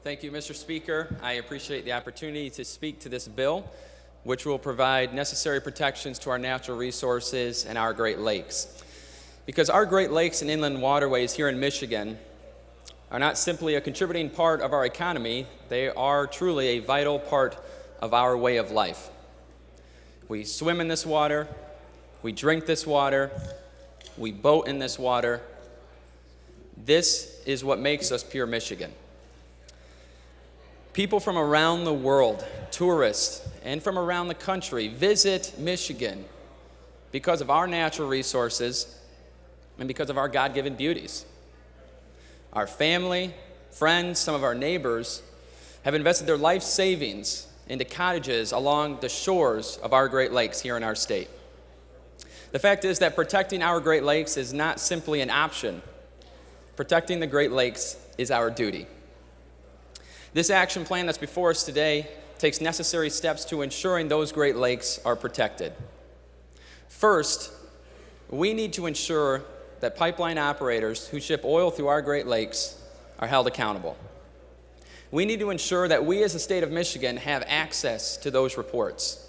Thank you, Mr. Speaker. I appreciate the opportunity to speak to this bill, which will provide necessary protections to our natural resources and our Great Lakes. Because our Great Lakes and inland waterways here in Michigan are not simply a contributing part of our economy, they are truly a vital part of our way of life. We swim in this water, we drink this water, we boat in this water. This is what makes us pure Michigan. People from around the world, tourists, and from around the country visit Michigan because of our natural resources and because of our God-given beauties. Our family, friends, some of our neighbors have invested their life savings into cottages along the shores of our Great Lakes here in our state. The fact is that protecting our Great Lakes is not simply an option. Protecting the Great Lakes is our duty. This action plan that's before us today takes necessary steps to ensuring those Great Lakes are protected. First, we need to ensure that pipeline operators who ship oil through our Great Lakes are held accountable. We need to ensure that we as the state of Michigan have access to those reports.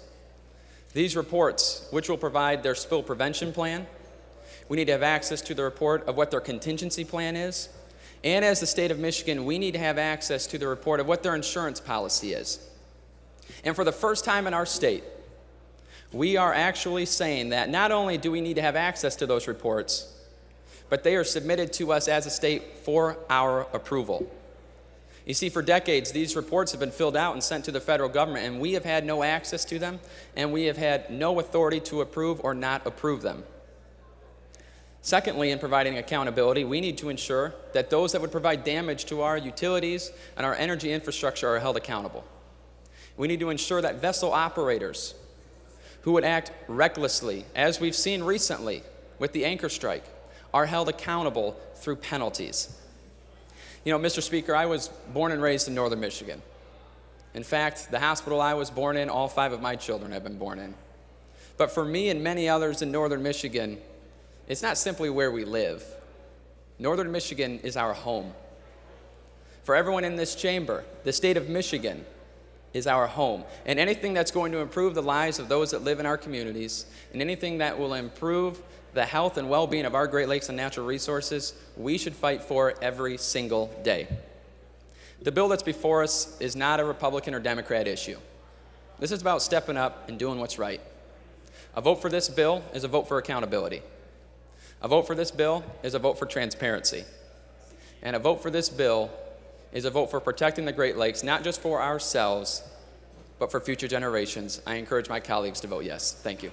These reports, which will provide their spill prevention plan, we need to have access to the report of what their contingency plan is, and as the state of Michigan, we need to have access to the report of what their insurance policy is. And for the first time in our state, we are actually saying that not only do we need to have access to those reports, but they are submitted to us as a state for our approval. You see, for decades, these reports have been filled out and sent to the federal government, and we have had no access to them, and we have had no authority to approve or not approve them. Secondly, in providing accountability, we need to ensure that those that would provide damage to our utilities and our energy infrastructure are held accountable. We need to ensure that vessel operators who would act recklessly, as we've seen recently with the anchor strike, are held accountable through penalties. You know, Mr. Speaker, I was born and raised in northern Michigan. In fact, the hospital I was born in, all 5 of my children have been born in. But for me and many others in northern Michigan, it's not simply where we live. Northern Michigan is our home. For everyone in this chamber, the state of Michigan is our home. And anything that's going to improve the lives of those that live in our communities, and anything that will improve the health and well-being of our Great Lakes and natural resources, we should fight for every single day. The bill that's before us is not a Republican or Democrat issue. This is about stepping up and doing what's right. A vote for this bill is a vote for accountability. A vote for this bill is a vote for transparency. And a vote for this bill is a vote for protecting the Great Lakes, not just for ourselves, but for future generations. I encourage my colleagues to vote yes. Thank you.